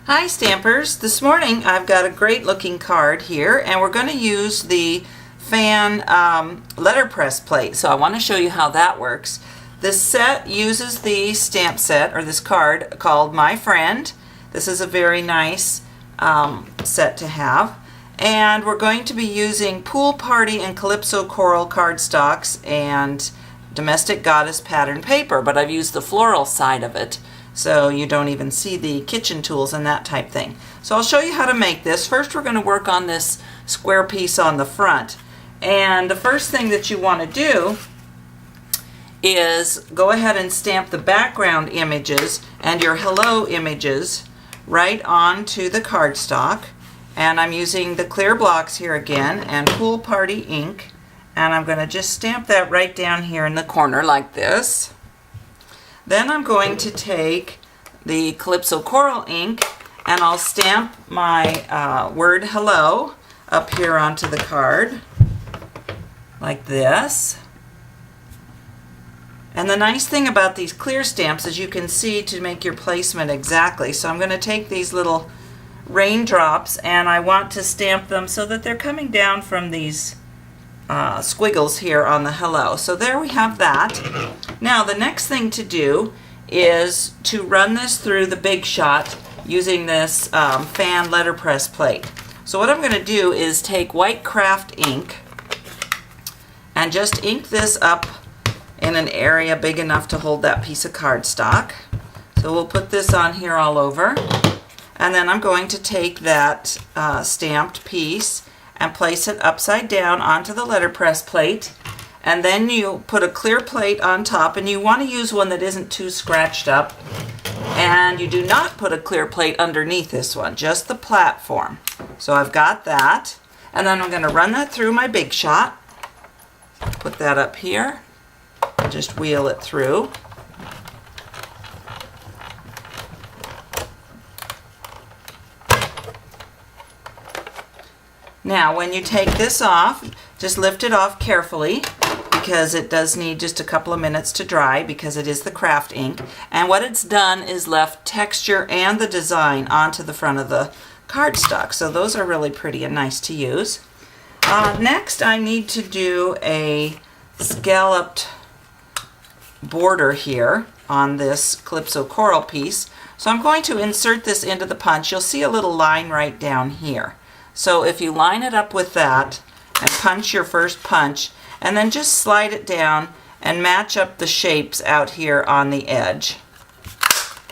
Hi Stampers! This morning I've got a great looking card here and we're going to use the fan letterpress plate. So I want to show you how that works. This set uses the stamp set, or this card, called My Friend. This is a very nice set to have. And we're going to be using Pool Party and Calypso Coral cardstocks and Domestic Goddess pattern paper, but I've used the floral side of it, so you don't even see the kitchen tools and that type thing. So I'll show you how to make this. First we're going to work on this square piece on the front. And the first thing that you want to do is go ahead and stamp the background images and your hello images right onto the cardstock. And I'm using the clear blocks here again and Pool Party ink. And I'm going to just stamp that right down here in the corner like this. Then I'm going to take the Calypso Coral ink and I'll stamp my word hello up here onto the card like this. And the nice thing about these clear stamps is you can see to make your placement exactly. So I'm going to take these little raindrops and I want to stamp them so that they're coming down from these squiggles here on the hello. So there we have that. Now the next thing to do is to run this through the Big Shot using this fan letterpress plate. So what I'm going to do is take white craft ink and just ink this up in an area big enough to hold that piece of cardstock. So we'll put this on here all over. And then I'm going to take that stamped piece and place it upside down onto the letterpress plate, and then you put a clear plate on top, and you want to use one that isn't too scratched up, and you do not put a clear plate underneath this one, just the platform. So I've got that, and then I'm going to run that through my Big Shot, put that up here, and just wheel it through. Now when you take this off, just lift it off carefully because it does need just a couple of minutes to dry because it is the craft ink. And what it's done is left texture and the design onto the front of the cardstock. So those are really pretty and nice to use. Next I need to do a scalloped border here on this Calypso Coral piece. So I'm going to insert this into the punch. You'll see a little line right down here. So if you line it up with that and punch your first punch and then just slide it down and match up the shapes out here on the edge.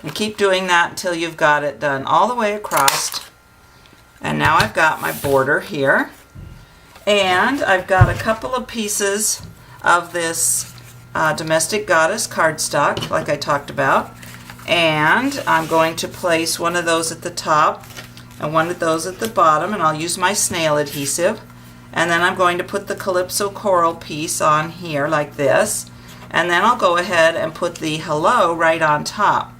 And keep doing that until you've got it done all the way across. And now I've got my border here. And I've got a couple of pieces of this Domestic Goddess cardstock like I talked about. And I'm going to place one of those at the top and one of those at the bottom, and I'll use my snail adhesive. And then I'm going to put the Calypso Coral piece on here like this, and then I'll go ahead and put the hello right on top.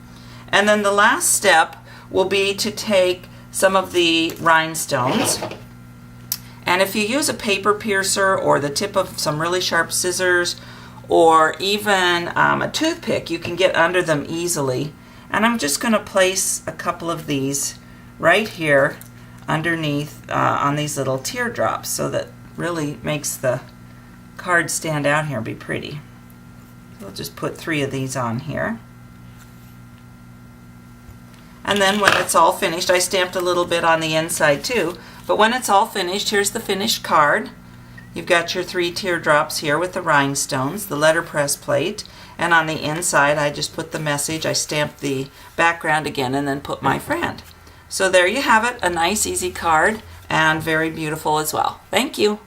And then the last step will be to take some of the rhinestones, and if you use a paper piercer or the tip of some really sharp scissors or even a toothpick, you can get under them easily. And I'm just going to place a couple of these right here underneath on these little teardrops, so that really makes the card stand out here and be pretty. So I'll just put 3 of these on here. And then when it's all finished, I stamped a little bit on the inside too, but when it's all finished, here's the finished card. You've got your 3 teardrops here with the rhinestones, the letterpress plate, and on the inside I just put the message. I stamped the background again and then put My Friend. So there you have it, a nice easy card and very beautiful as well. Thank you.